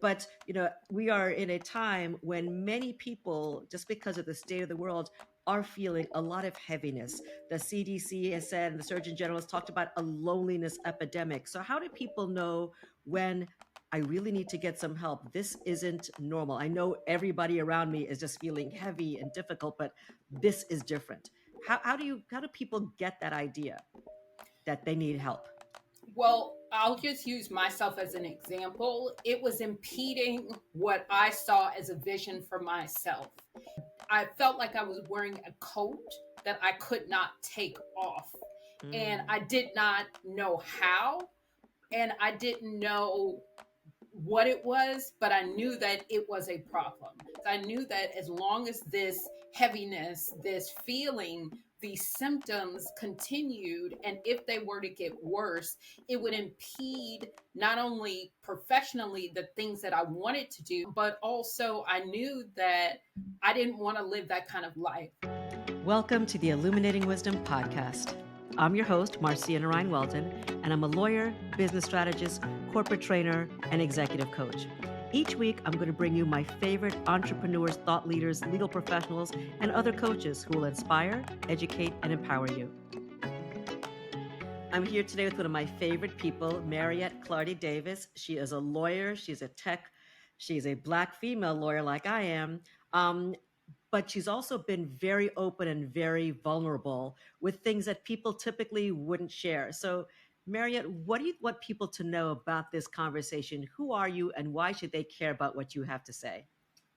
But, we are in a time when many people, just because of the state of the world, are feeling a lot of heaviness. The CDC has said, and the Surgeon General has talked about a loneliness epidemic. So, how do people know when I really need to get some help? This isn't normal. I know everybody around me is just feeling heavy and difficult, but this is different. How do people get that idea that they need help? Well, I'll just use myself as an example. It was impeding what I saw as a vision for myself. I felt like I was wearing a coat that I could not take off. And Mm. I did not know how, and I didn't know what it was, but I knew that it was a problem. I knew that as long as this heaviness, this feeling, these symptoms continued, and if they were to get worse, it would impede not only professionally the things that I wanted to do, but also I knew that I didn't want to live that kind of life. Welcome to the Illuminating Wisdom podcast. I'm your host, Marcia Narine Weldon, and I'm a lawyer, business strategist, corporate trainer, and executive coach. Each week, I'm going to bring you my favorite entrepreneurs, thought leaders, legal professionals, and other coaches who will inspire, educate, and empower you. I'm here today with one of my favorite people, Mariette Clardy-Davis. She is a lawyer. She's a tech. She's a Black female lawyer like I am. Um, but she's also been very open and very vulnerable with things that people typically wouldn't share. So, Mariette, what do you want people to know about this conversation? Who are you, and why should they care about what you have to say?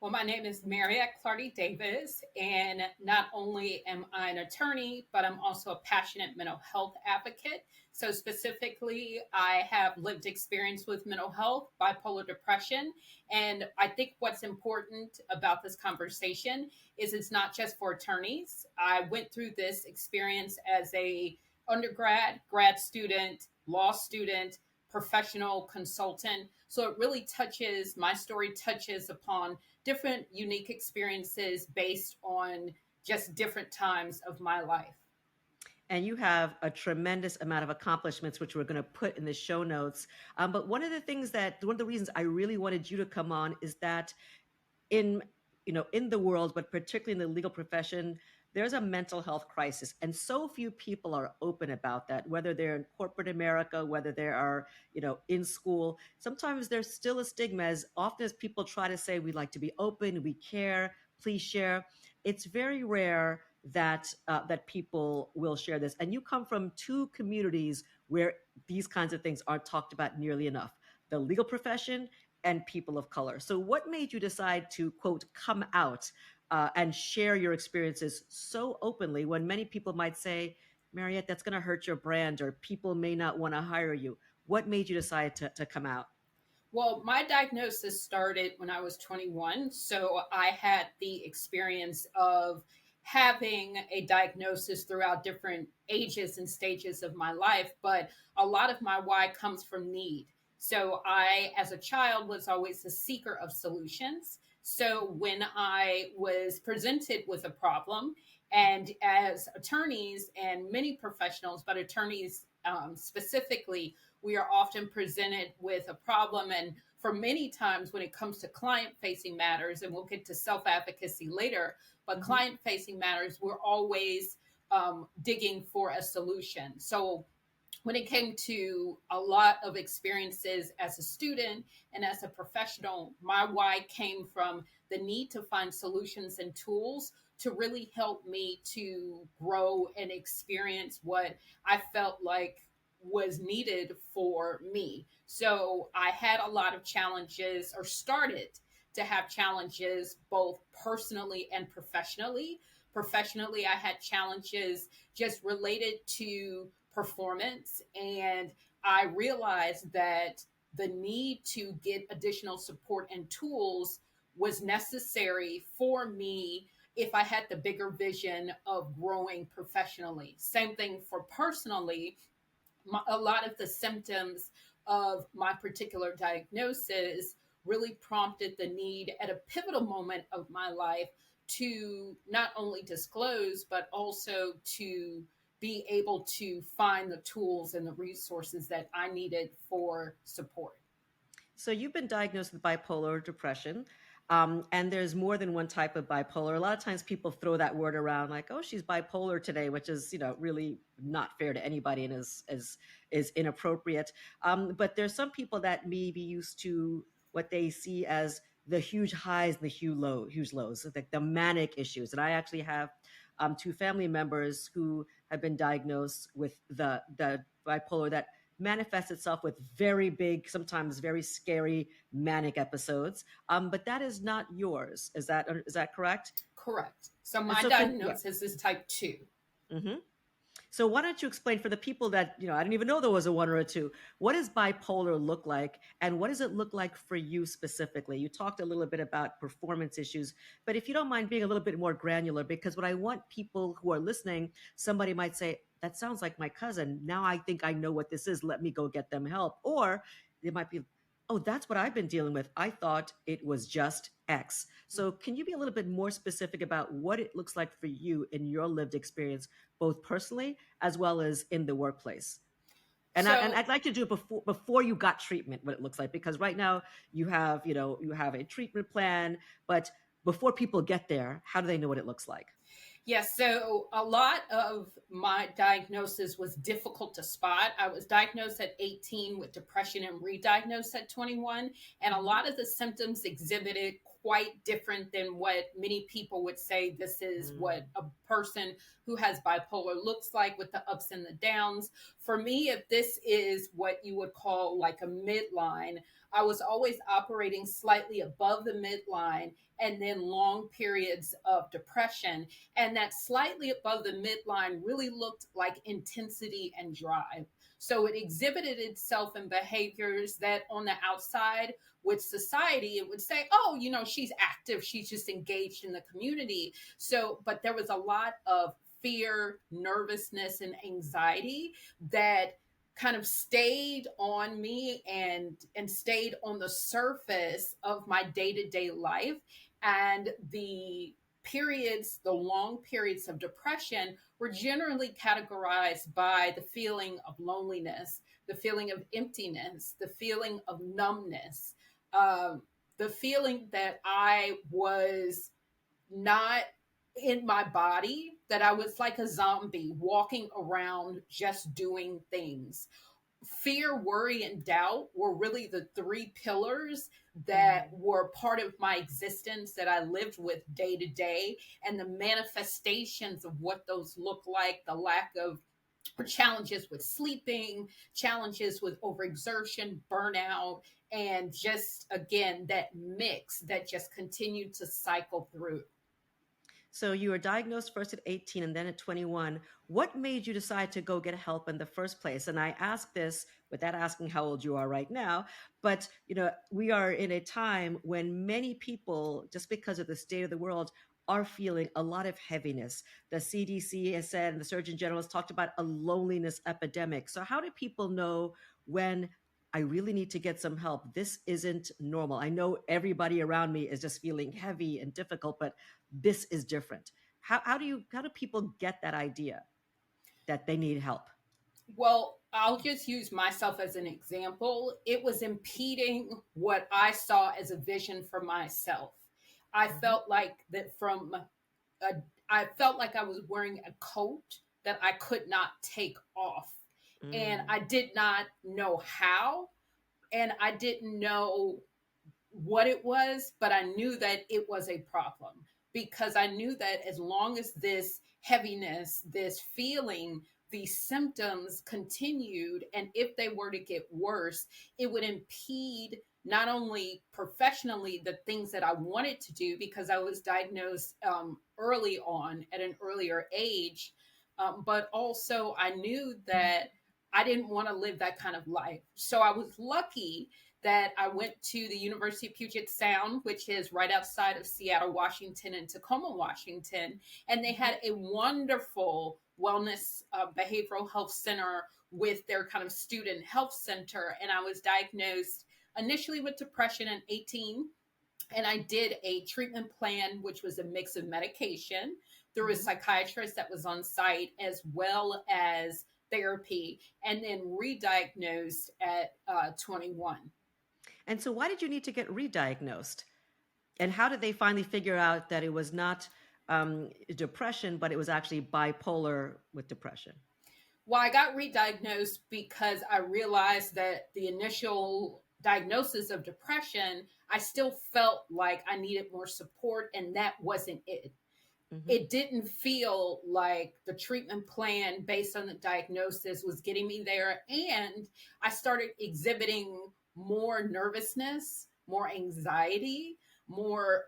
Well, my name is Mariette Clardy-Davis, and not only am I an attorney, but I'm also a passionate mental health advocate. So, specifically, I have lived experience with mental health, bipolar depression, and I think what's important about this conversation is it's not just for attorneys. I went through this experience as a undergrad, grad student, law student, professional consultant. So it really touches, my story touches upon different unique experiences based on just different times of my life. And you have a tremendous amount of accomplishments, which we're going to put in the show notes. But one of the reasons I really wanted you to come on is that in in the world, but particularly in the legal profession, there's a mental health crisis, and so few people are open about that, whether they're in corporate America, whether they are in school. Sometimes there's still a stigma, as often as people try to say we like to be open, we care, please share. It's very rare that people will share this, and you come from two communities where these kinds of things aren't talked about nearly enough: the legal profession and people of color. So, what made you decide to, quote, come out and share your experiences so openly when many people might say, Mariette, that's going to hurt your brand, or people may not want to hire you? What made you decide to come out? Well, my diagnosis started when I was 21. So I had the experience of having a diagnosis throughout different ages and stages of my life. But a lot of my why comes from need. So I, as a child, was always a seeker of solutions. So when I was presented with a problem, and as attorneys and many professionals, but attorneys specifically, we are often presented with a problem. And for many times, when it comes to client facing matters, and we'll get to self advocacy later, but Mhm. client facing matters, we're always digging for a solution. So when it came to a lot of experiences as a student and as a professional, my why came from the need to find solutions and tools to really help me to grow and experience what I felt like was needed for me. So I had a lot of challenges, or started to have challenges both personally and professionally. Professionally, I had challenges just related to performance. And I realized that the need to get additional support and tools was necessary for me if I had the bigger vision of growing professionally. Same thing for personally. A lot of the symptoms of my particular diagnosis really prompted the need at a pivotal moment of my life to not only disclose, but also to be able to find the tools and the resources that I needed for support. So you've been diagnosed with bipolar depression. And there's more than one type of bipolar. A lot of times people throw that word around like, oh, she's bipolar today, which is, really not fair to anybody and is inappropriate. But there's some people that may be used to what they see as the huge highs and the huge lows, like the manic issues. And I actually have two family members who have been diagnosed with the bipolar that manifests itself with very big, sometimes very scary manic episodes. But that is not yours. Is that correct? Correct. So And my so yeah. diagnosis is type 2. hmm So why don't you explain for the people that, I didn't even know there was a one or a two. What does bipolar look like? And what does it look like for you specifically? You talked a little bit about performance issues, but if you don't mind being a little bit more granular, because what I want people who are listening, somebody might say, that sounds like my cousin. Now I think I know what this is. Let me go get them help. Or they might be, oh, that's what I've been dealing with. I thought it was just X. So can you be a little bit more specific about what it looks like for you in your lived experience, both personally as well as in the workplace? And So I'd like to do it before you got treatment, what it looks like, because right now you have a treatment plan, but before people get there, how do they know what it looks like? yes, so a lot of my diagnosis was difficult to spot. I was diagnosed at 18 with depression and re-diagnosed at 21, and a lot of the symptoms exhibited quite different than what many people would say this is Mm, what a person who has bipolar looks like, with the ups and the downs. For me, if this is what you would call like a midline, I was always operating slightly above the midline, and then long periods of depression, and that slightly above the midline really looked like intensity and drive. So it exhibited itself in behaviors that on the outside, with society, it would say, oh, she's active, she's just engaged in the community. So, but there was a lot of fear, nervousness, and anxiety that kind of stayed on me and stayed on the surface of my day-to-day life. And the long periods of depression were generally categorized by the feeling of loneliness, the feeling of emptiness, the feeling of numbness, um, the feeling that I was not in my body, that I was like a zombie walking around just doing things. Fear, worry, and doubt were really the three pillars that mm. were part of my existence that I lived with day to day. And the manifestations of what those look like, the lack of or challenges with sleeping, challenges with overexertion, burnout, and just again, that mix that just continued to cycle through. So you were diagnosed first at 18 and then at 21. What made you decide to go get help in the first place? And I ask this without asking how old you are right now, but we are in a time when many people, just because of the state of the world, are feeling a lot of heaviness. The CDC has said, and the Surgeon General has talked about a loneliness epidemic. So how do people know when I really need to get some help? This isn't normal. I know everybody around me is just feeling heavy and difficult, but this is different. How do people get that idea that they need help? Well, I'll just use myself as an example. It was impeding what I saw as a vision for myself. I Mm-hmm. felt like that from a, I felt like I was wearing a coat that I could not take off. And Mm. I did not know how, and I didn't know what it was, but I knew that it was a problem, because I knew that as long as this heaviness, this feeling, these symptoms continued, and if they were to get worse, it would impede not only professionally the things that I wanted to do, because I was diagnosed early on at an earlier age, but also I knew that I didn't want to live that kind of life. So I was lucky that I went to the University of Puget Sound, which is right outside of Seattle, Washington, and Tacoma, Washington. And they Mhm. had a wonderful wellness behavioral health center with their kind of student health center. And I was diagnosed initially with depression at 18. And I did a treatment plan, which was a mix of medication through a Mhm. psychiatrist that was on site, as well as therapy, and then re diagnosed at 21. And so, why did you need to get re-diagnosed? And how did they finally figure out that it was not depression, but it was actually bipolar with depression? Well, I got re-diagnosed because I realized that the initial diagnosis of depression, I still felt like I needed more support, and that wasn't it. Mm-hmm. It didn't feel like the treatment plan based on the diagnosis was getting me there. And I started exhibiting more nervousness, more anxiety, more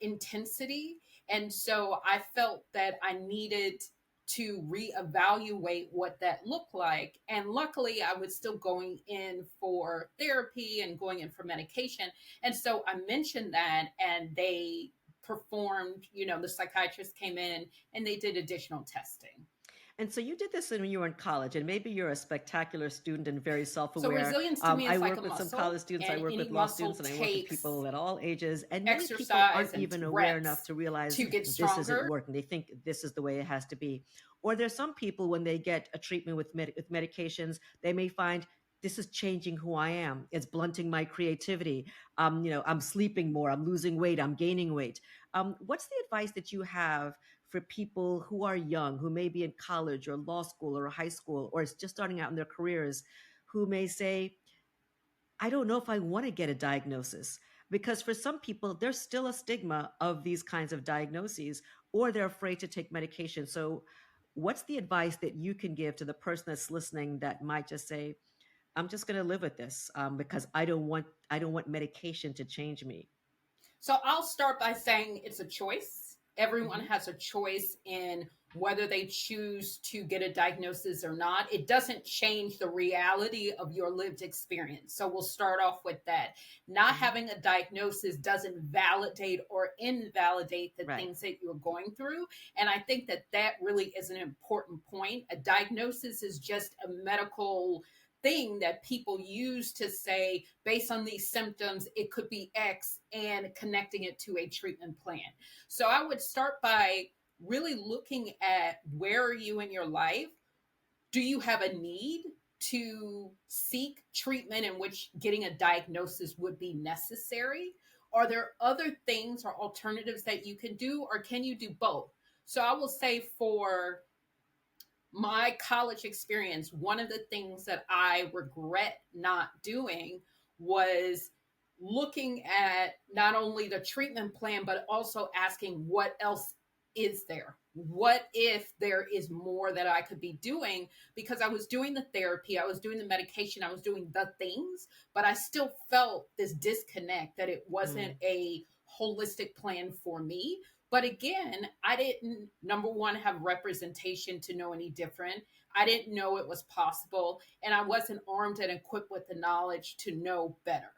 intensity. And so I felt that I needed to reevaluate what that looked like. And luckily, I was still going in for therapy and going in for medication. And so I mentioned that, and they performed, the psychiatrist came in and they did additional testing. And so you did this when you were in college, and maybe you're a spectacular student and very So self-aware. resilience to me I is like a work with some muscle, college students, I and work any with law muscle students, and I work with takes people at all ages. And many people exercise aren't and even aware enough reps to realize to get this isn't stronger. working. They think this is the way it has to be. Or there's some people when they get a treatment with medications, they may find this is changing who I am. It's blunting my creativity. I'm sleeping more. I'm losing weight. I'm gaining weight. What's the advice that you have for people who are young, who may be in college or law school or high school, or is just starting out in their careers, who may say, I don't know if I want to get a diagnosis? Because for some people, there's still a stigma of these kinds of diagnoses, or they're afraid to take medication. So, what's the advice that you can give to the person that's listening that might just say, I'm just going to live with this because I don't want medication to change me. So I'll start by saying it's a choice. Everyone Mm-hmm. has a choice in whether they choose to get a diagnosis or not. It doesn't change the reality of your lived experience. So we'll start off with that. Not Mm-hmm. having a diagnosis doesn't validate or invalidate the Right. things that you're going through. And I think that that really is an important point. A diagnosis is just a medical thing that people use to say, based on these symptoms, it could be X, and connecting it to a treatment plan. So I would start by really looking at, where are you in your life? Do you have a need to seek treatment in which getting a diagnosis would be necessary? Are there other things or alternatives that you can do, or can you do both? So I will say, for my college experience, one of the things that I regret not doing was looking at not only the treatment plan, but also asking, what else is there? What if there is more that I could be doing? Because I was doing the therapy, I was doing the medication, I was doing the things, but I still felt this disconnect that it wasn't Mm. a holistic plan for me. But again, I didn't, number one, have representation to know any different. I didn't know it was possible. And I wasn't armed and equipped with the knowledge to know better.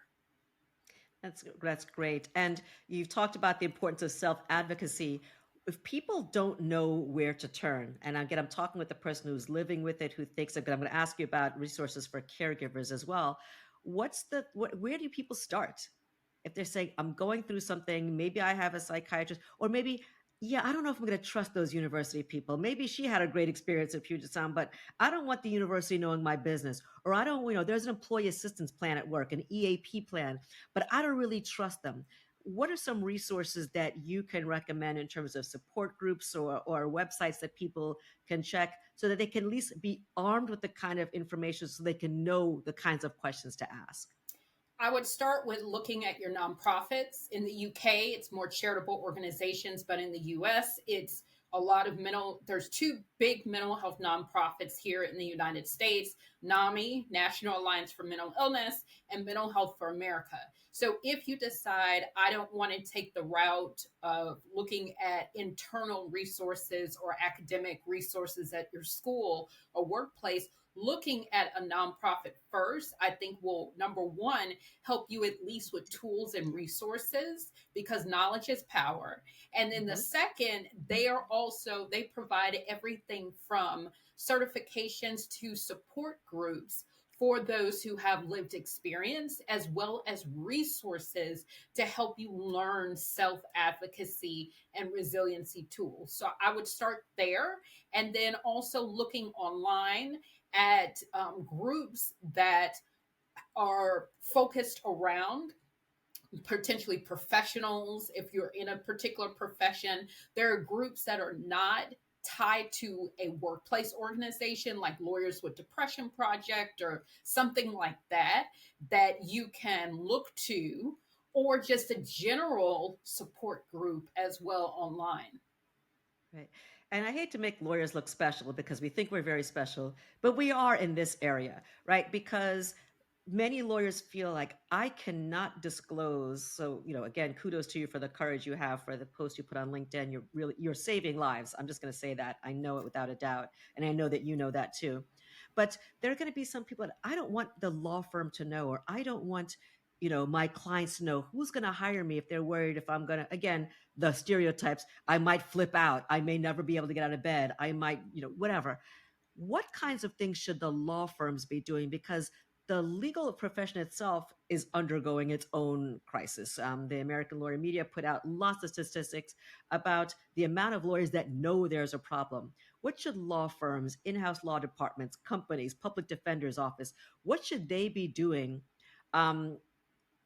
That's great. And you've talked about the importance of self-advocacy. If people don't know where to turn, and again, I'm talking with the person who's living with it, who thinks of it, I'm going to ask you about resources for caregivers as well. Where do people start? If they're saying, I'm going through something, maybe I have a psychiatrist, or maybe, yeah, I don't know if I'm going to trust those university people. Maybe she had a great experience at Puget Sound, but I don't want the university knowing my business. Or I don't, there's an employee assistance plan at work, an EAP plan, but I don't really trust them. What are some resources that you can recommend in terms of support groups or websites that people can check so that they can at least be armed with the kind of information so they can know the kinds of questions to ask? I would start with looking at your nonprofits. In the UK, it's more charitable organizations, but in the US, it's a lot of there's two big mental health nonprofits here in the United States: NAMI, National Alliance for Mental Illness, and Mental Health for America. So if you decide, I don't want to take the route of looking at internal resources or academic resources at your school or workplace, looking at a nonprofit first, I think, will, number one, help you at least with tools and resources, because knowledge is power. And then the Mm-hmm. second, they provide everything from certifications to support groups for those who have lived experience, as well as resources to help you learn self advocacy and resiliency tools. So I would start there. And then also looking online at groups that are focused around potentially professionals. If you're in a particular profession, there are groups that are not tied to a workplace organization like Lawyers with Depression Project or something like that, that you can look to, or just a general support group as well online. Right. And I hate to make lawyers look special because we think we're very special, but we are in this area, right? Because many lawyers feel like I cannot disclose. So, again, kudos to you for the courage you have for the post you put on LinkedIn. You're saving lives. I'm just going to say that. I know it without a doubt. And I know that you know that too. But there are going to be some people that I don't want the law firm to know, or I don't want, my clients to know who's going to hire me if they're worried if I'm going to, again, the stereotypes. I might flip out. I may never be able to get out of bed. I might, whatever. What kinds of things should the law firms be doing? Because the legal profession itself is undergoing its own crisis. The American Lawyer Media put out lots of statistics about the amount of lawyers that know there's a problem. What should law firms, in-house law departments, companies, public defender's office, what should they be doing um,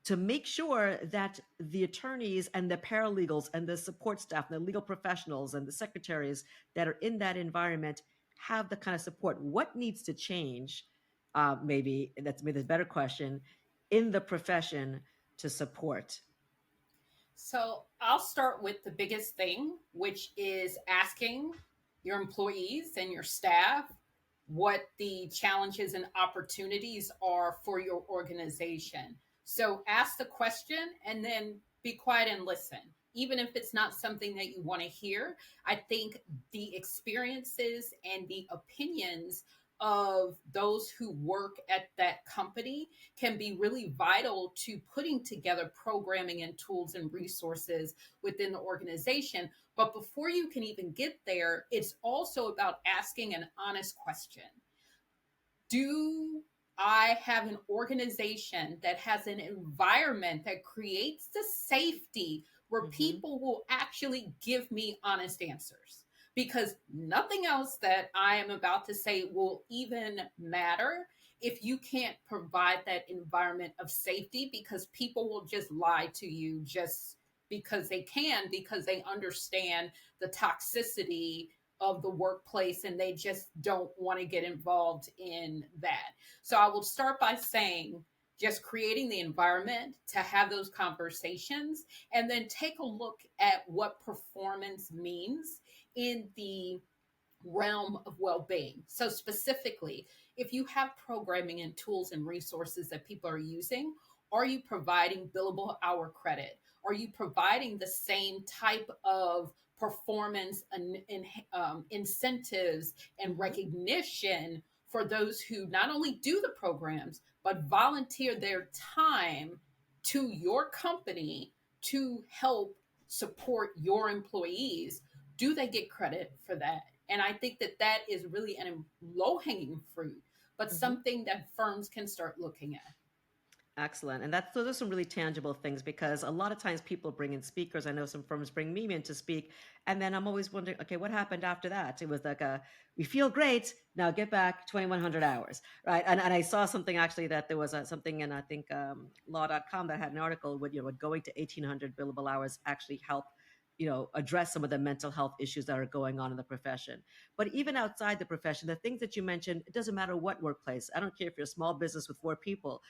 to make sure that the attorneys and the paralegals and the support staff and the legal professionals and the secretaries that are in that environment have the kind of support? What needs to change? Maybe that's maybe the better question in the profession to support. So I'll start with the biggest thing, which is asking your employees and your staff what the challenges and opportunities are for your organization. So ask the question and then be quiet and listen. Even if it's not something that you want to hear, I think the experiences and the opinions of those who work at that company can be really vital to putting together programming and tools and resources within the organization. But before you can even get there, it's also about asking an honest question. Do I have an organization that has an environment that creates the safety where Mm-hmm. people will actually give me honest answers? Because nothing else that I am about to say will even matter if you can't provide that environment of safety, because people will just lie to you just because they can, because they understand the toxicity of the workplace and they just don't want to get involved in that. So I will start by saying just creating the environment to have those conversations, and then take a look at what performance means in the realm of well-being. So specifically, if you have programming and tools and resources that people are using, are you providing billable hour credit? Are you providing the same type of performance and incentives and Mm-hmm. recognition for those who not only do the programs but volunteer their time to your company to help support your employees? Do they get credit for that? And I think that that is really a low hanging fruit, but Mm-hmm. something that firms can start looking at. Excellent. And those are some really tangible things because a lot of times people bring in speakers. I know some firms bring me in to speak. And then I'm always wondering, okay, what happened after that? It was like we feel great. Now get back 2,100 hours. Right. And I saw something actually that there was something in, I think, law.com that had an article with, going to 1,800 billable hours actually help, address some of the mental health issues that are going on in the profession. But even outside the profession, the things that you mentioned, it doesn't matter what workplace. I don't care if you're a small business with 4 people.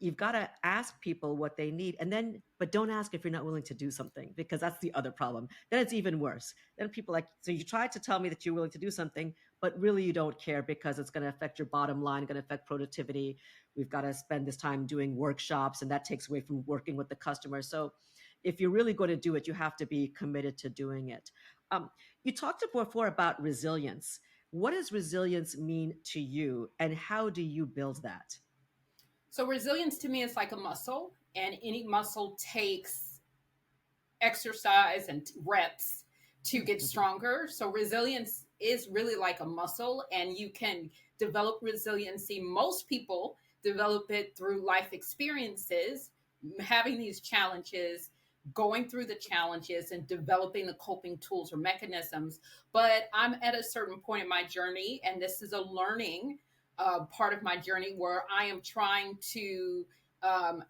You've got to ask people what they need, and then but don't ask if you're not willing to do something, because that's the other problem. Then it's even worse. Then people like, so you tried to tell me that you're willing to do something, but really you don't care because it's going to affect your bottom line, going to affect productivity. We've got to spend this time doing workshops, and that takes away from working with the customer. So if you're really going to do it, you have to be committed to doing it. You talked before about resilience. What does resilience mean to you, and how do you build that? So, resilience to me is like a muscle, and any muscle takes exercise and reps to get stronger. So, resilience is really like a muscle, and you can develop resiliency. Most people develop it through life experiences, having these challenges, going through the challenges, and developing the coping tools or mechanisms. But I'm at a certain point in my journey, and this is a learning. part of my journey where I am trying to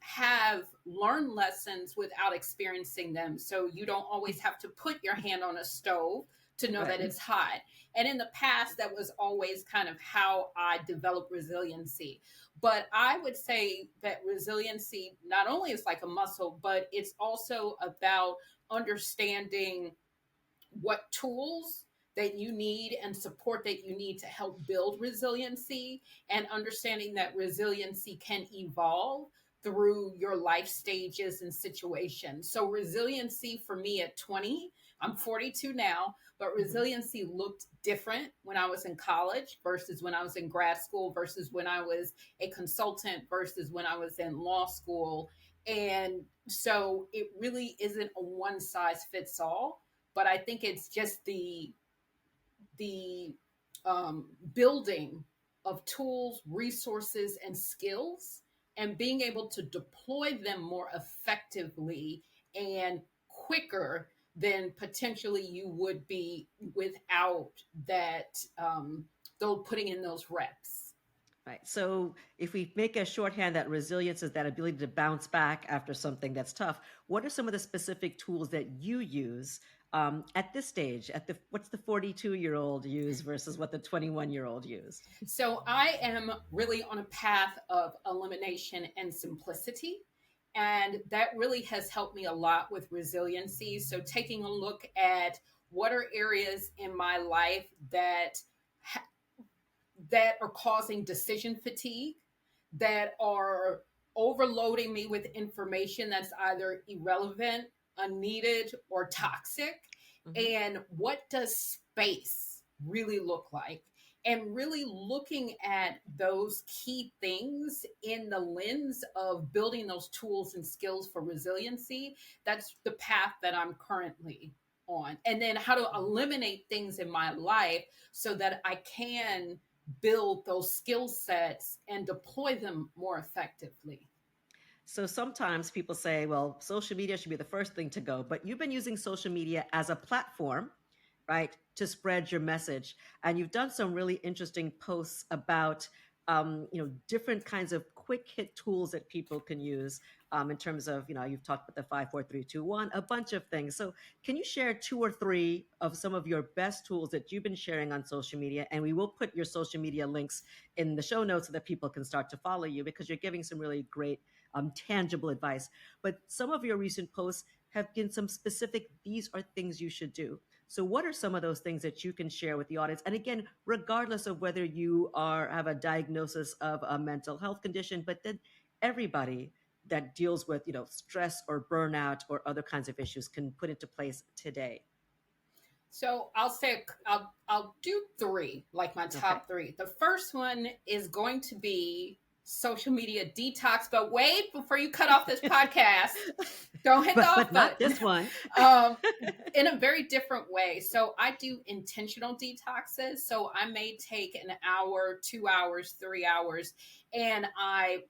have learned lessons without experiencing them. So you don't always have to put your hand on a stove to know Right. that it's hot. And in the past, that was always kind of how I developed resiliency. But I would say that resiliency not only is like a muscle, but it's also about understanding what tools that you need and support that you need to help build resiliency, and understanding that resiliency can evolve through your life stages and situations. So resiliency for me at 20, I'm 42 now, but Mhm. resiliency looked different when I was in college versus when I was in grad school versus when I was a consultant versus when I was in law school. And so it really isn't a one size fits all, but I think it's just the building of tools, resources, and skills, and being able to deploy them more effectively and quicker than potentially you would be without that, though putting in those reps. Right. So if we make a shorthand that resilience is that ability to bounce back after something that's tough, what are some of the specific tools that you use at this stage? At the what's the 42-year-old use versus what the 21-year-old used? So I am really on a path of elimination and simplicity. And that really has helped me a lot with resiliency. So taking a look at what are areas in my life that are causing decision fatigue, that are overloading me with information that's either irrelevant, unneeded, or toxic. Hmm. And what does space really look like? And really looking at those key things in the lens of building those tools and skills for resiliency. That's the path that I'm currently on. And then how to eliminate things in my life so that I can build those skill sets and deploy them more effectively. So sometimes people say, well, social media should be the first thing to go, but you've been using social media as a platform, right, to spread your message. And you've done some really interesting posts about, different kinds of quick hit tools that people can use in terms of, you've talked about the 5, 4, 3, 2, 1, a bunch of things. So can you share two or three of some of your best tools that you've been sharing on social media? And we will put your social media links in the show notes so that people can start to follow you because you're giving some really great tangible advice. But some of your recent posts have been some specific, these are things you should do. So, what are some of those things that you can share with the audience? And again, regardless of whether you have a diagnosis of a mental health condition, but then everybody that deals with stress or burnout or other kinds of issues can put into place today. So I'll do three, like my Okay. top three. The first one is going to be social media detox. But wait, before you cut off this podcast, don't hit the but off not button. this one. um, in a very different way. So I do intentional detoxes. So I may take an hour, 2 hours, 3 hours, and I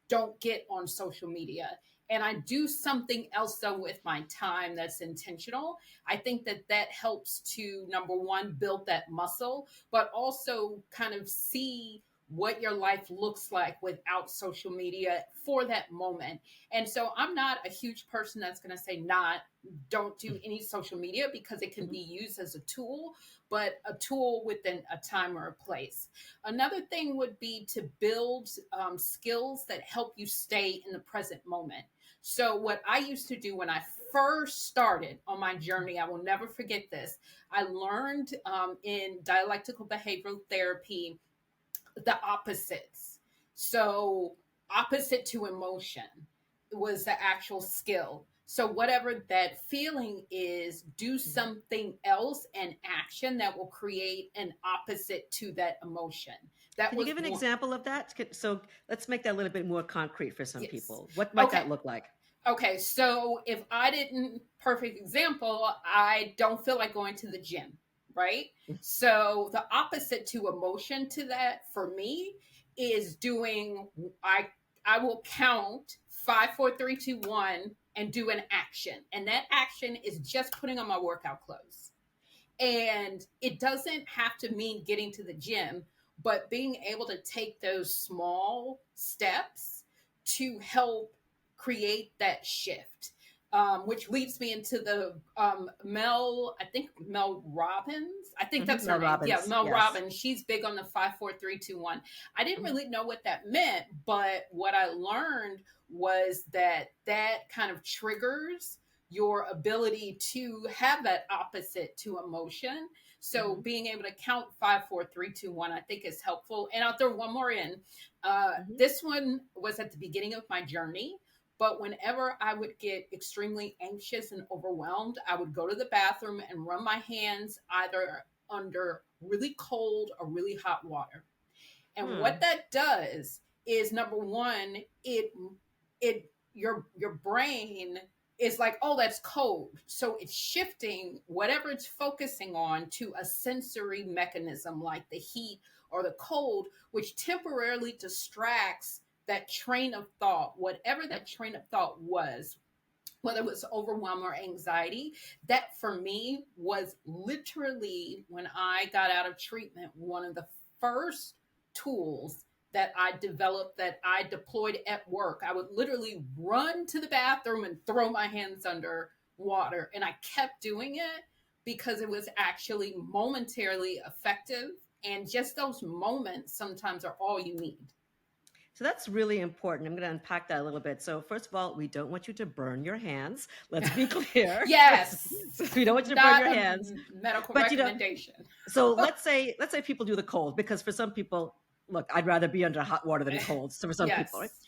don't get on social media. And I do something else though with my time that's intentional. I think that that helps to, number one, build that muscle, but also kind of see what your life looks like without social media for that moment. And so I'm not a huge person that's going to say not don't do any social media, because it can Mhm. be used as a tool, but a tool within a time or a place. Another thing would be to build skills that help you stay in the present moment. So what I used to do when I first started on my journey, I will never forget this. I learned in dialectical behavioral therapy the opposites. So, opposite to emotion was the actual skill. So, whatever that feeling is, do Mhm. something else and action that will create an opposite to that emotion. That Can you was give an one. example of that? So let's make that a little bit more concrete for some Yes. people. What might Okay. that look like? Okay. So, if I didn't, perfect example, I don't feel like going to the gym, right? So, the opposite to emotion to that for me is doing, I, I will count 5, 4, 3, 2, 1 and do an action. And that action is just putting on my workout clothes. And it doesn't have to mean getting to the gym. but being able to take those small steps to help create that shift. Which leads me into the Mel, I think Mel Robbins. I think that's her Mel name. Yeah, Robbins, Mel yes. Robbins. She's big on the 5 4 3 2 1. I didn't Mhm. really know what that meant, but what I learned was that that kind of triggers your ability to have that opposite to emotion. So Mhm. being able to count 5 4 3 2 1, I think is helpful. And I'll throw one more in. Mhm. This one was at the beginning of my journey. But whenever I would get extremely anxious and overwhelmed, I would go to the bathroom and run my hands either under really cold or really hot water. And what Hmm. that does is, number one, it your brain is like, oh, that's cold. So it's shifting whatever it's focusing on to a sensory mechanism like the heat or the cold, which temporarily distracts that train of thought, whatever Yep. that train of thought was, whether it was overwhelm or anxiety. That for me was literally, when I got out of treatment, one of the first tools that I developed, that I deployed at work. I would literally run to the bathroom and throw my hands under water. And I kept doing it because it was actually momentarily effective. And just those moments sometimes are all you need. So that's really important. I'm going to unpack that a little bit. So first of all, we don't want you to burn your hands. Let's be clear. Yes, We don't want you to burn not your a hands. medical But recommendation. so let's say people do the cold, because for some people, look, I'd rather be under hot water than cold. So for some people, right? Yes.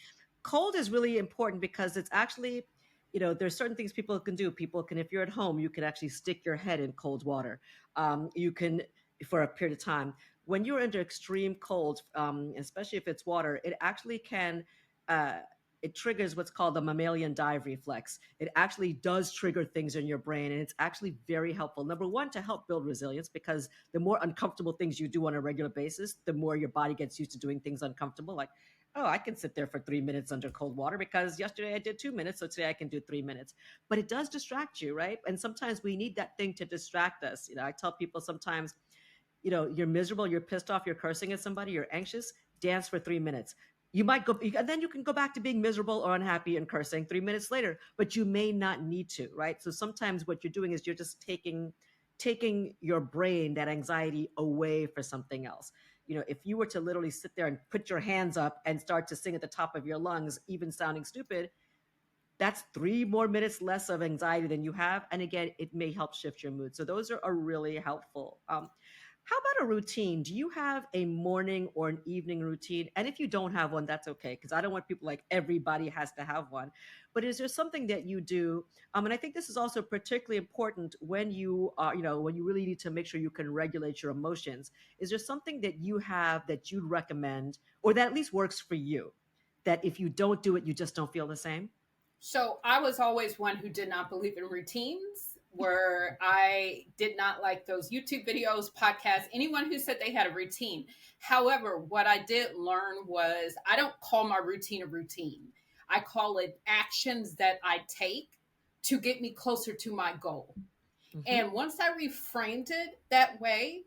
Cold is really important because it's actually, there's certain things people can do. People can, if you're at home, you can actually stick your head in cold water. You can, for a period of time. When you're under extreme cold, especially if it's water, it actually can. Uh, it triggers what's called the mammalian dive reflex. It actually does trigger things in your brain, and it's actually very helpful. Number one, to help build resilience, because the more uncomfortable things you do on a regular basis, the more your body gets used to doing things uncomfortable. Like, oh, I can sit there for 3 minutes under cold water because yesterday I did 2 minutes, so today I can do 3 minutes. But it does distract you, right? And sometimes we need that thing to distract us. I tell people sometimes, you're miserable, you're pissed off, you're cursing at somebody, you're anxious, dance for 3 minutes. You might go, and then you can go back to being miserable or unhappy and cursing 3 minutes later, but you may not need to, right? So sometimes what you're doing is you're just taking your brain, that anxiety, away for something else. If you were to literally sit there and put your hands up and start to sing at the top of your lungs, even sounding stupid, that's 3 more minutes less of anxiety than you have. And again, it may help shift your mood. So those are really helpful. How about a routine? Do you have a morning or an evening routine? And if you don't have one, that's okay, because I don't want people like everybody has to have one. But is there something that you do? And I think this is also particularly important when you are, when you really need to make sure you can regulate your emotions. Is there something that you have that you'd recommend, or that at least works for you, that if you don't do it, you just don't feel the same? So I was always one who did not believe in routines, where I did not like those YouTube videos, podcasts, anyone who said they had a routine. However, what I did learn was, I don't call my routine a routine. I call it actions that I take to get me closer to my goal. Hmm. And once I reframed it that way,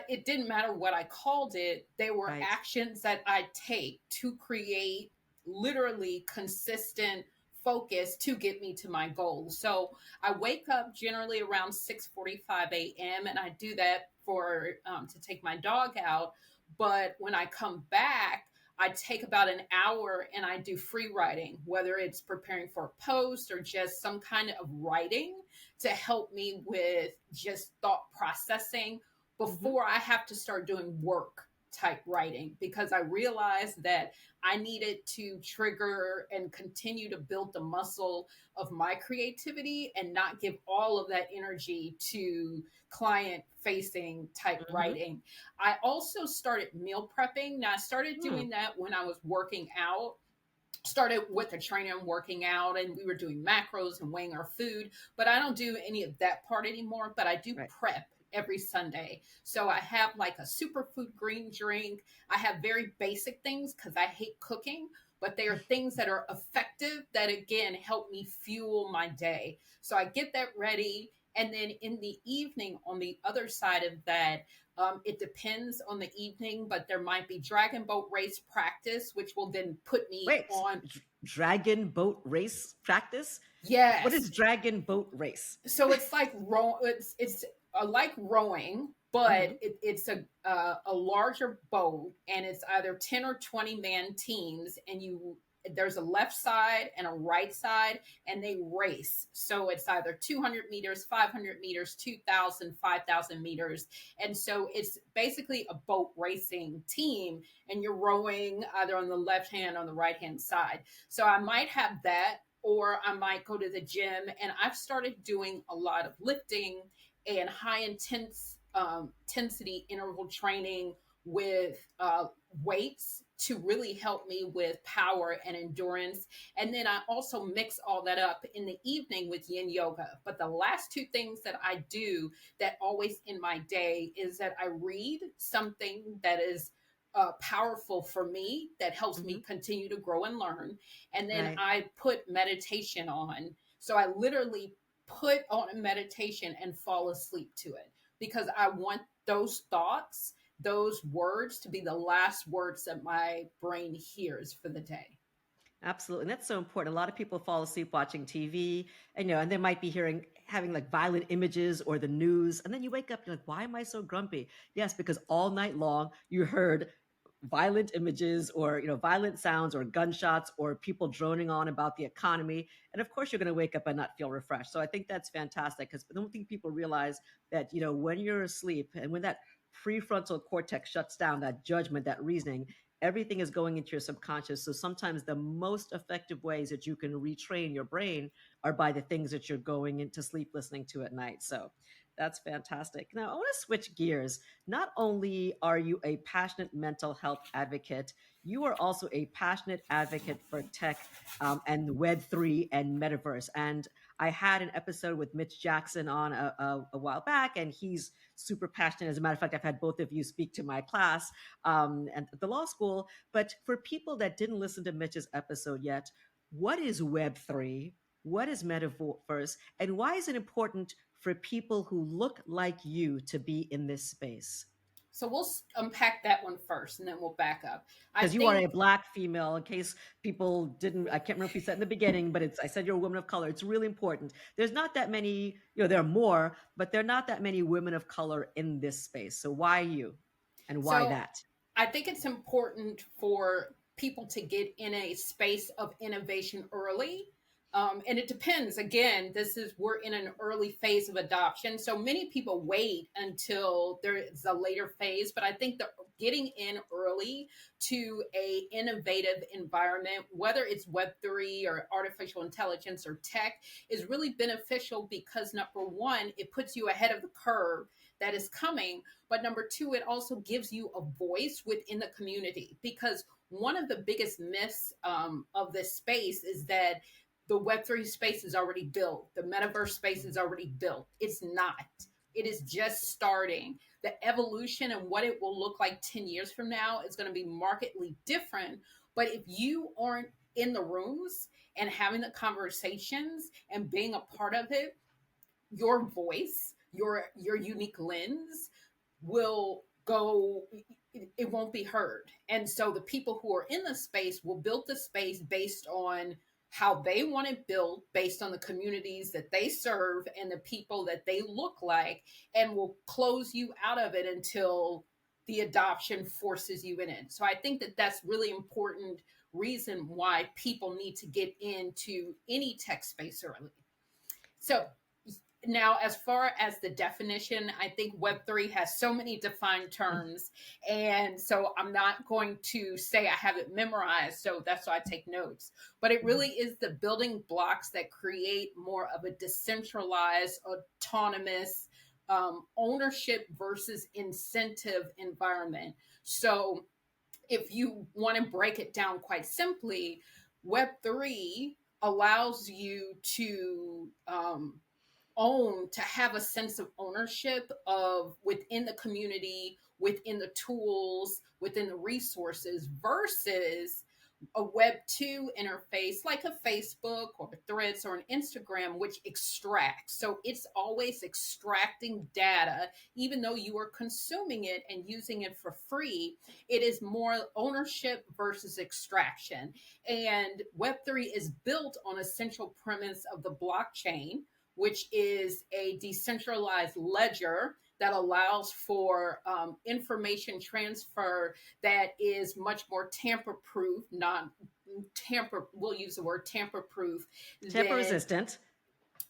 it didn't matter what I called it. They were Right. actions that I take to create literally consistent focus to get me to my goals. So I wake up generally around 6:45 a.m. and I do that for to take my dog out. But when I come back, I take about an hour and I do free writing, whether it's preparing for a post or just some kind of writing to help me with just thought processing Hmm. before I have to start doing work type writing, because I realized that I needed to trigger and continue to build the muscle of my creativity and not give all of that energy to client facing type Hmm. writing. I also started meal prepping. Now, I started Hmm. doing that when I was working out. Started with a trainer and working out, and we were doing macros and weighing our food, but I don't do any of that part anymore. But I do Right. prep every Sunday. So I have like a superfood green drink. I have very basic things because I hate cooking, but they are things that are effective that again help me fuel my day. So I get that ready, And then in the evening, on the other side of that, it depends on the evening, but there might be dragon boat race practice, which will then put me Wait, on. dragon boat race practice? What Yes. is dragon boat race? So it's like like rowing, but Hmm. it's a larger boat, and it's either 10 or 20 man teams, and you there's a left side and a right side, and they race. So it's either 200 meters, 500 meters, 2,000, 5,000 meters. And so it's basically a boat racing team, and you're rowing either on the left hand or on the right hand side. So I might have that, or I might go to the gym. And I've started doing a lot of lifting and high intensity interval training with weights to really help me with power and endurance. And then I also mix all that up in the evening with yin yoga. But the last two things that I do that always in my day is that I read something that is powerful for me, that helps Hmm. me continue to grow and learn. And then Right. I put meditation on. So I literally put on a meditation and fall asleep to it, because I want those thoughts, those words to be the last words that my brain hears for the day. Absolutely. And that's so important. A lot of people fall asleep watching TV, and and they might be having like violent images or the news. And then you wake up, you're like, why am I so grumpy? Yes, because all night long you heard violent images or violent sounds or gunshots or people droning on about the economy. And of course you're going to wake up and not feel refreshed. So I think that's fantastic, because I don't think people realize that when you're asleep and when that prefrontal cortex shuts down, that judgment, that reasoning, everything is going into your subconscious. So sometimes the most effective ways that you can retrain your brain are by the things that you're going into sleep listening to at night. So that's fantastic. Now I want to switch gears. Not only are you a passionate mental health advocate, you are also a passionate advocate for tech, and Web3 and Metaverse. And I had an episode with Mitch Jackson on a while back, and he's super passionate. As a matter of fact, I've had both of you speak to my class, and at the law school. But for people that didn't listen to Mitch's episode yet, what is Web3? What is Metaverse? And why is it important for people who look like you to be in this space? So we'll unpack that one first, and then we'll back up. I Because you are a think Black female, in case people didn't, I can't remember if you said in the beginning, but I said you're a woman of color. It's really important. There's not that many, there are more, but there are not that many women of color in this space. So why you? And why so. that? I think it's important for people to get in a space of innovation early. And it depends. Again, we're in an early phase of adoption. So many people wait until there is a later phase, but I think that getting in early to a innovative environment, whether it's Web3 or artificial intelligence or tech, is really beneficial, because number one, it puts you ahead of the curve that is coming. But number two, it also gives you a voice within the community, because one of the biggest myths of this space is that the Web3 space is already built, the metaverse space is already built. It's not. It is just starting. The evolution and what it will look like 10 years from now is going to be markedly different. But if you aren't in the rooms and having the conversations and being a part of it, your voice, your unique lens will go, it won't be heard. And so the people who are in the space will build the space based on how they want it built, based on the communities that they serve and the people that they look like, and will close you out of it until the adoption forces you in it. So I think that that's really important reason why people need to get into any tech space early. So now, as far as the definition, I think Web3 has so many defined terms. And so I'm not going to say I have it memorized. So that's why I take notes. But it really is the building blocks that create more of a decentralized, autonomous, ownership versus incentive environment. So if you want to break it down quite simply, Web3 allows you to to have a sense of ownership of within the community, within the tools, within the resources, versus a Web 2 interface like a Facebook or Threads or an Instagram, which extracts. So it's always extracting data, even though you are consuming it and using it for free. It is more ownership versus extraction. And Web3 is built on essential premise of the blockchain, which is a decentralized ledger that allows for information transfer that is much more tamper proof, not tamper, we'll use the word tamper proof, Tamper than resistant.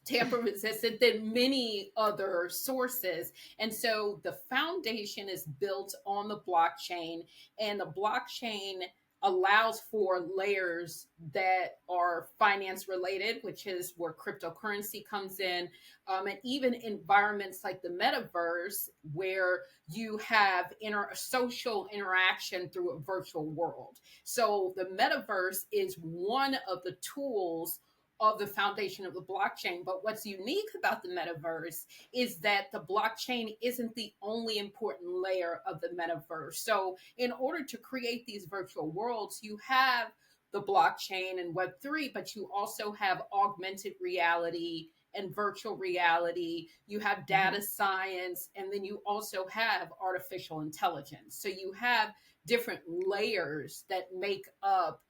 tamper resistant than many other sources. And so the foundation is built on the blockchain, and the blockchain allows for layers that are finance related, which is where cryptocurrency comes in, and even environments like the metaverse, where you have social interaction through a virtual world. So the metaverse is one of the tools of the foundation of the blockchain. But what's unique about the metaverse is that the blockchain isn't the only important layer of the metaverse. So, in order to create these virtual worlds, you have the blockchain and Web3, but you also have augmented reality and virtual reality. You have data science, and then you also have artificial intelligence. So, you have different layers that make up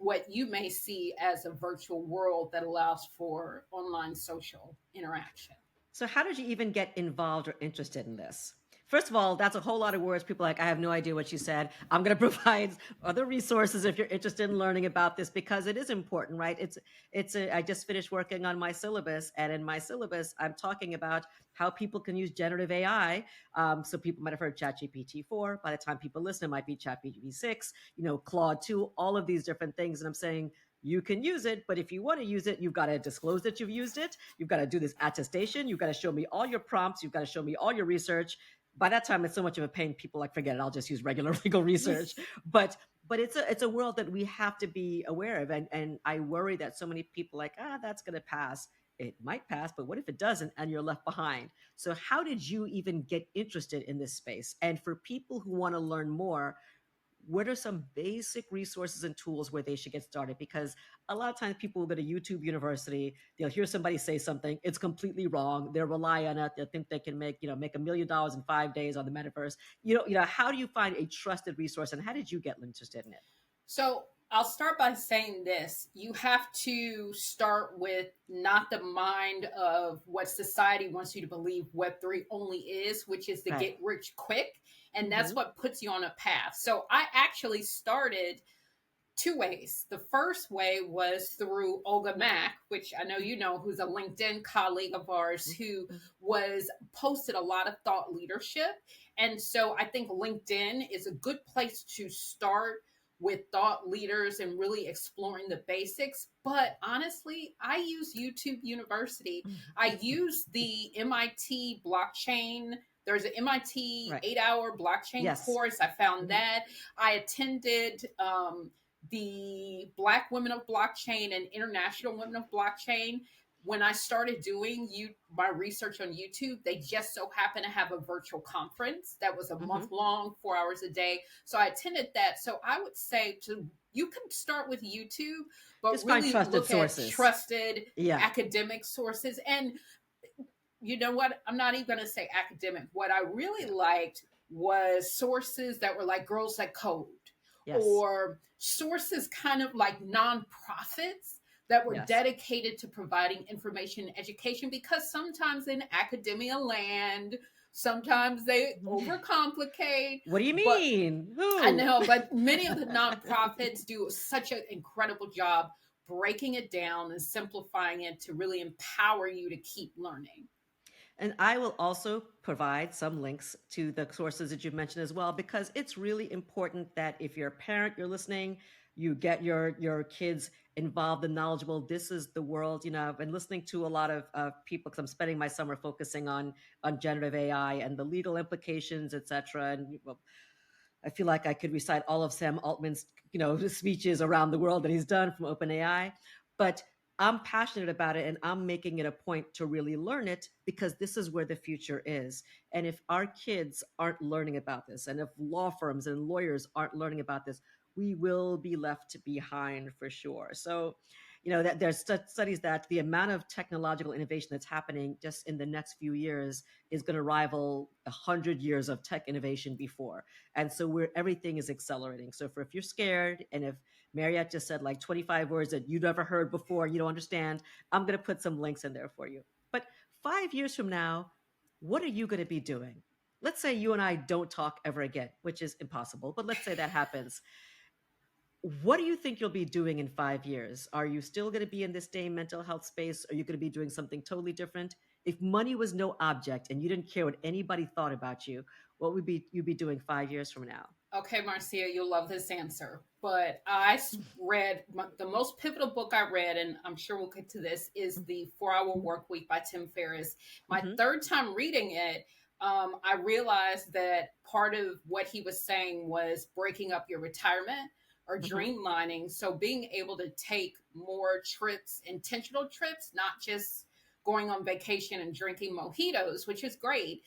what you may see as a virtual world that allows for online social interaction. So, how did you even get involved or interested in this? First of all, that's a whole lot of words. People are like, I have no idea what you said. I'm going to provide other resources if you're interested in learning about this, because it is important, right? I just finished working on my syllabus, and in my syllabus, I'm talking about how people can use generative AI. So people might have heard ChatGPT 4. By the time people listen, it might be ChatGPT 6, Claude 2, all of these different things. And I'm saying, you can use it, but if you want to use it, you've got to disclose that you've used it. You've got to do this attestation. You've got to show me all your prompts. You've got to show me all your research. By that time, it's so much of a pain. People like, forget it. I'll just use regular legal research. But it's a world that we have to be aware of. And I worry that so many people like, that's going to pass. It might pass, but what if it doesn't and you're left behind? So how did you even get interested in this space? And for people who want to learn more, what are some basic resources and tools where they should get started? Because a lot of times people will go to YouTube University, they'll hear somebody say something, it's completely wrong. They'll rely on it. They'll think they can make $1 million in 5 days on the metaverse. How do you find a trusted resource, and how did you get interested in it? So I'll start by saying this. You have to start with not the mind of what society wants you to believe Web3 only is, which is to get rich quick. And that's what puts you on a path. So I actually started two ways. The first way was through Olga Mack, which I know you know, who's a LinkedIn colleague of ours, who was posted a lot of thought leadership. And so I think LinkedIn is a good place to start with thought leaders and really exploring the basics. But honestly, I use YouTube University. I use the MIT blockchain. There's an MIT 8-hour blockchain course. I found that. I attended the Black Women of Blockchain and International Women of Blockchain. When I started doing my research on YouTube, they just so happened to have a virtual conference that was a month long, 4 hours a day. So I attended that. So I would say you can start with YouTube, but just really look sources. At trusted academic sources. And you know what? I'm not even going to say academic. What I really liked was sources that were like Girls That Code, or sources kind of like nonprofits that were dedicated to providing information and education, because sometimes in academia land, sometimes they overcomplicate. What do you mean? I know, but many of the nonprofits do such an incredible job breaking it down and simplifying it to really empower you to keep learning. And I will also provide some links to the sources that you've mentioned as well, because it's really important that if you're a parent, you're listening, you get your kids involved and knowledgeable. This is the world. I've been listening to a lot of people, because I'm spending my summer focusing on generative AI and the legal implications, et cetera. And I feel like I could recite all of Sam Altman's speeches around the world that he's done from OpenAI. But I'm passionate about it, and I'm making it a point to really learn it, because this is where the future is. And if our kids aren't learning about this, and if law firms and lawyers aren't learning about this, we will be left behind for sure. So, that there's studies that the amount of technological innovation that's happening just in the next few years is going to rival 100 years of tech innovation before. And so where everything is accelerating. So if you're scared, and if Mariette just said like 25 words that you've never heard before and you don't understand, I'm going to put some links in there for you. But 5 years from now, what are you going to be doing? Let's say you and I don't talk ever again, which is impossible, but let's say that happens. What do you think you'll be doing in 5 years? Are you still going to be in this same mental health space? Are you going to be doing something totally different? If money was no object and you didn't care what anybody thought about you, what would be you be doing 5 years from now? Okay, Marcia, you'll love this answer. But read the most pivotal book I read, and I'm sure we'll get to this, is The 4 Hour Work Week by Tim Ferriss. My Mm-hmm. third time reading it, I realized that part of what he was saying was breaking up your retirement or Mm-hmm. dreamlining. So being able to take more trips, intentional trips, not just going on vacation and drinking mojitos, which is great,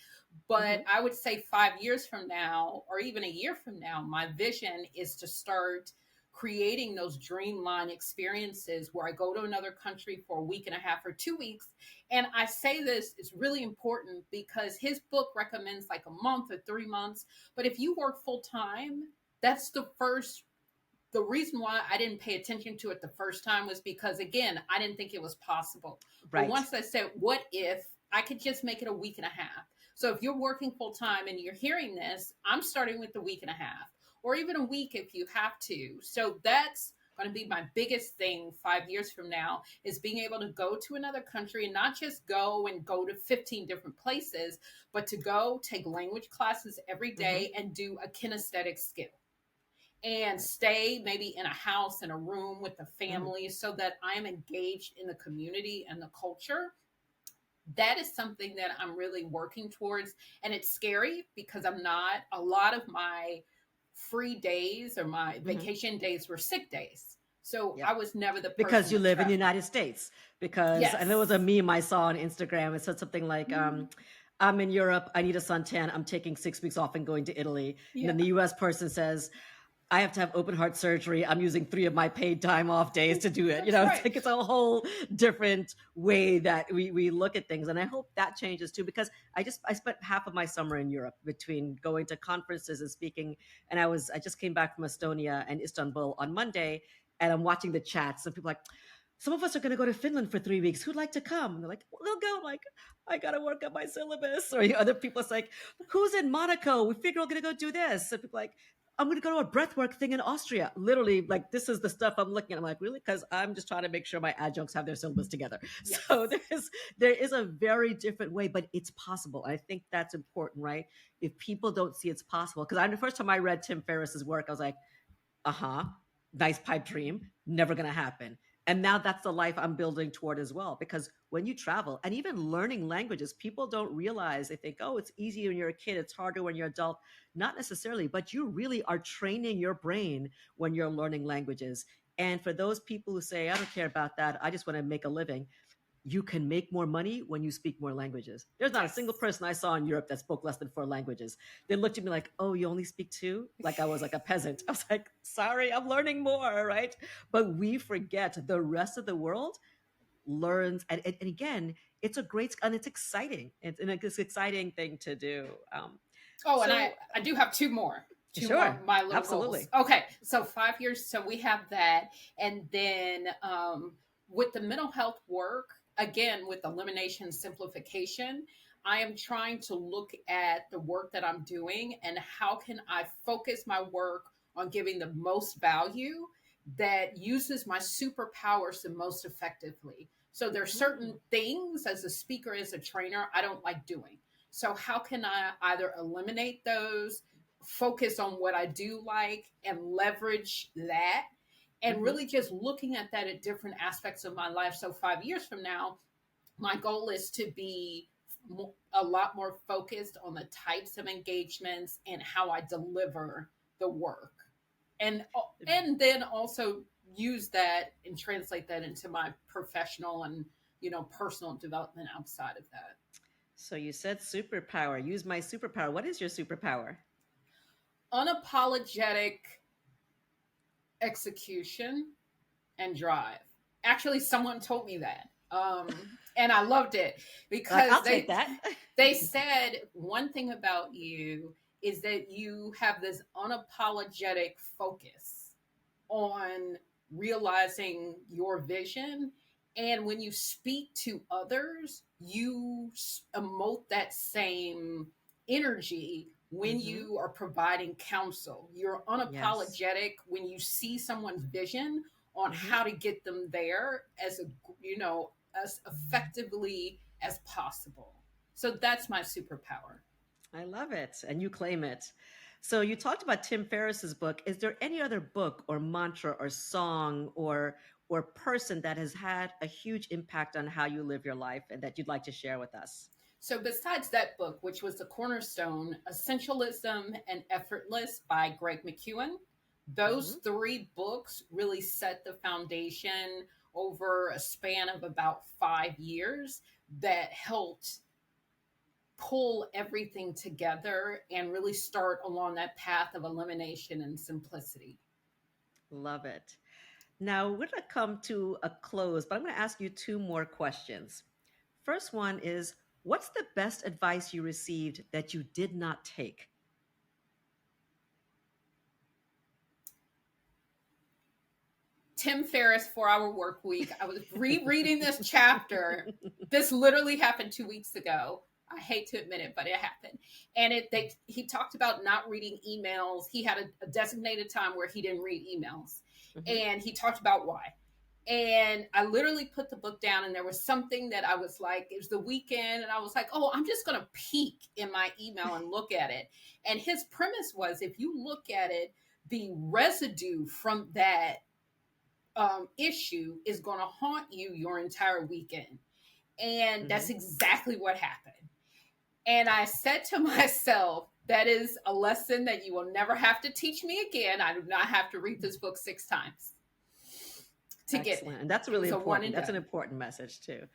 Mm-hmm. but I would say 5 years from now, or even a year from now, my vision is to start creating those dreamline experiences where I go to another country for a week and a half or 2 weeks. And I say this is really important because his book recommends like a month or 3 months. But if you work full time, that's the reason why I didn't pay attention to it the first time was because, again, I didn't think it was possible. But Right. once I said, what if I could just make it a week and a half? So if you're working full time and you're hearing this, I'm starting with the week and a half, or even a week if you have to. So that's going to be my biggest thing 5 years from now is being able to go to another country and not just go to 15 different places, but to go take language classes every Mm-hmm. day and do a kinesthetic skill and Right. stay maybe in a house in a room with the Mm-hmm. family so that I'm engaged in the community and the culture. That is something that I'm really working towards. And it's scary because I'm not, a lot of my free days or my Mm-hmm. vacation days were sick days. So Yep. I was never the Because person you to live in the travel. United States. Because, and there was a Yes. meme I saw on Instagram. It said something like, Mm, I'm in Europe. I need a suntan. I'm taking 6 weeks off and going to Italy. And then yeah. the US person says, I have to have open heart surgery. I'm using 3 of my paid time off days to do it. That's It's right. like it's a whole different way that we look at things. And I hope that changes too, because I spent half of my summer in Europe between going to conferences and speaking. And I just came back from Estonia and Istanbul on Monday, and I'm watching the chats and people like, some of us are going to go to Finland for 3 weeks. Who'd like to come? And they're like, we'll go. I'm like, I got to work on my syllabus. Or other people, it's like, who's in Monaco? We figure we're going to go do this. And people like, I'm going to go to a breathwork thing in Austria. Literally, like, this is the stuff I'm looking at. I'm like, really? Because I'm just trying to make sure my adjuncts have their syllabus together. So Yes. there is a very different way, but it's possible. I think that's important, right? If people don't see it's possible, because the first time I read Tim Ferriss's work, I was like, uh-huh, nice pipe dream, never gonna happen. And now that's the life I'm building toward as well. Because when you travel and even learning languages, people don't realize, they think, oh, it's easy when you're a kid, it's harder when you're adult. Not necessarily, but you really are training your brain when you're learning languages. And for those people who say, I don't care about that, I just want to make a living, you can make more money when you speak more languages. There's not a single Yes. person I saw in Europe that spoke less than 4 languages. They looked at me like, oh, you only speak two? Like I was like a peasant. I was like, sorry, I'm learning more, right? But we forget the rest of the world learns. And again, it's a great, and it's exciting. It's an exciting thing to do. Oh, and So, I do have two more sure, my little goals. absolutely. Okay, so 5 years. So we have that, and then with the mental health work, again with elimination simplification, I am trying to look at the work that I'm doing and how can I focus my work on giving the most value that uses my superpowers the most effectively. So there's certain Mhm. things as a speaker, as a trainer, I don't like doing. So, how can I either eliminate those, focus on what I do like, and leverage that? And Mhm. really just looking at that at different aspects of my life. So, 5 years from now, my goal is to be a lot more focused on the types of engagements and how I deliver the work. And and then also use that and translate that into my professional and personal development outside of that. So you said superpower. Use my superpower. What is your superpower? Unapologetic execution, and drive. Actually, someone told me that. And I loved it Like, because I'll take that. they said one thing about you is that you have this unapologetic focus on realizing your vision. And when you speak to others, you emote that same energy when Hmm. you are providing counsel. You're Yes. unapologetic when you see someone's vision on Hmm. how to get them there as as effectively as possible. So that's my superpower. I love it. And you claim it. So you talked about Tim Ferriss's book. Is there any other book or mantra or song or person that has had a huge impact on how you live your life and that you'd like to share with us? So, besides that book, which was the cornerstone, Essentialism and Effortless by Greg McKeown, those Hmm. three books really set the foundation over a span of about 5 years that helped pull everything together and really start along that path of elimination and simplicity. Love it. Now we're going to come to a close, but I'm going to ask you two more questions. First one is, what's the best advice you received that you did not take? Tim Ferriss, 4 Hour Work Week. I was rereading this chapter. This literally happened 2 weeks ago. I hate to admit it, but it happened. And he talked about not reading emails. He had a designated time where he didn't read emails. Hmm. And he talked about why. And I literally put the book down, and there was something that I was like, it was the weekend, and I was like, oh, I'm just going to peek in my email and look at it. And his premise was, if you look at it, the residue from that issue is going to haunt you your entire weekend. And that's Hmm. exactly what happened. And I said to myself, that is a lesson that you will never have to teach me again. I do not have to read this book 6 times to get it. Excellent. And that's It really was a one important. and That's an done. important message, too.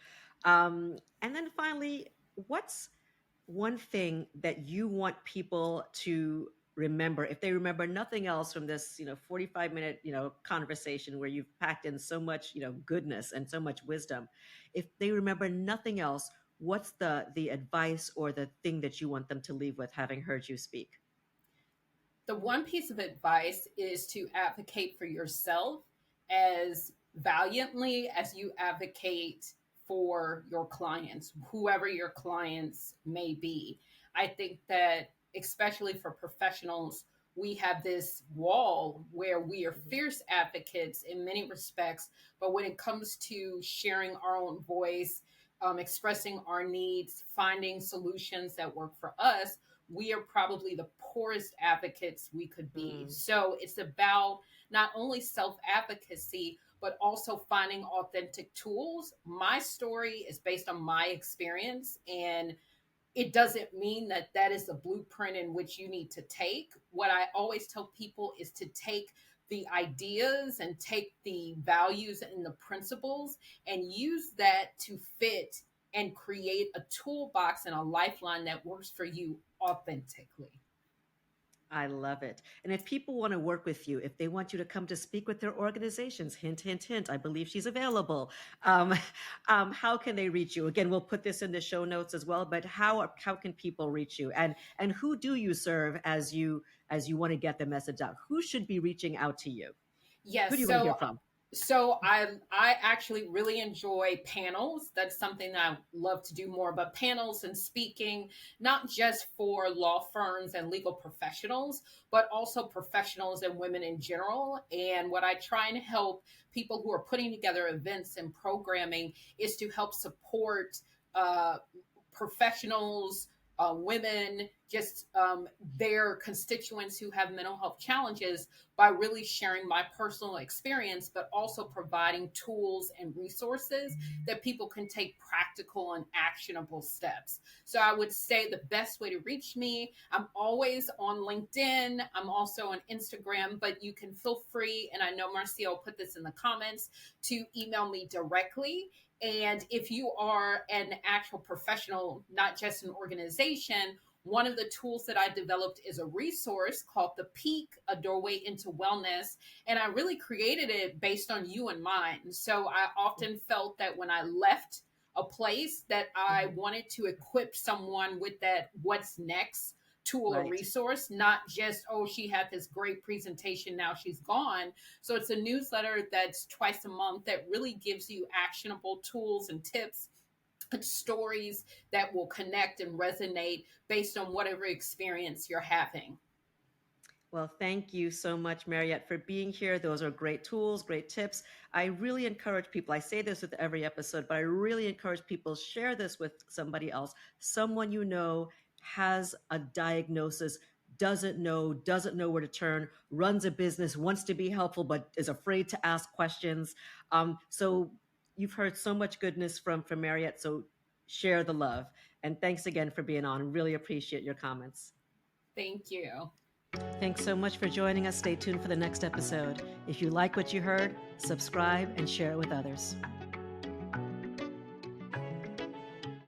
And then finally, what's one thing that you want people to remember if they remember nothing else from this 45-minute conversation where you've packed in so much goodness and so much wisdom? If they remember nothing else, what's the advice or the thing that you want them to leave with, having heard you speak? The one piece of advice is to advocate for yourself as valiantly as you advocate for your clients, whoever your clients may be. I think that, especially for professionals, we have this wall where we are Mhm. fierce advocates in many respects, but when it comes to sharing our own voice, expressing our needs, finding solutions that work for us, we are probably the poorest advocates we could be. Mm. So it's about not only self advocacy, but also finding authentic tools. My story is based on my experience, and it doesn't mean that that is the blueprint in which you need to take. What I always tell people is to take the ideas and take the values and the principles and use that to fit and create a toolbox and a lifeline that works for you authentically. I love it. And if people want to work with you, if they want you to come to speak with their organizations, hint, hint, hint, I believe she's available. Um, how can they reach you? Again, we'll put this in the show notes as well. But how can people reach you? And who do you serve as you want to get the message out? Who should be reaching out to you? Who do Yes. you want to hear from? So I actually really enjoy panels. That's something that I love to do more, but panels and speaking, not just for law firms and legal professionals, but also professionals and women in general. And what I try and help people who are putting together events and programming is to help support uh, professionals, women, just their constituents who have mental health challenges by really sharing my personal experience, but also providing tools and resources that people can take practical and actionable steps. So I would say the best way to reach me, I'm always on LinkedIn. I'm also on Instagram, but you can feel free, and I know Marcia will put this in the comments, to email me directly. And if you are an actual professional, not just an organization, One of the tools that I developed is a resource called The Peak, A Doorway into Wellness. And I really created it based on you in mind. So I often felt that when I left a place that I Mhm. wanted to equip someone with that what's next tool or Right. resource, not just, oh, she had this great presentation, now she's gone. So it's a newsletter that's twice a month that really gives you actionable tools and tips and stories that will connect and resonate based on whatever experience you're having. Well, thank you so much, Mariette, for being here. Those are great tools, great tips. I really encourage people, I say this with every episode, but I really encourage people share this with somebody else. Someone you know has a diagnosis, doesn't know where to turn, runs a business, wants to be helpful, but is afraid to ask questions. So you've heard so much goodness from Mariette. So share the love. And thanks again for being on. Really appreciate your comments. Thank you. Thanks so much for joining us. Stay tuned for the next episode. If you like what you heard, subscribe and share it with others.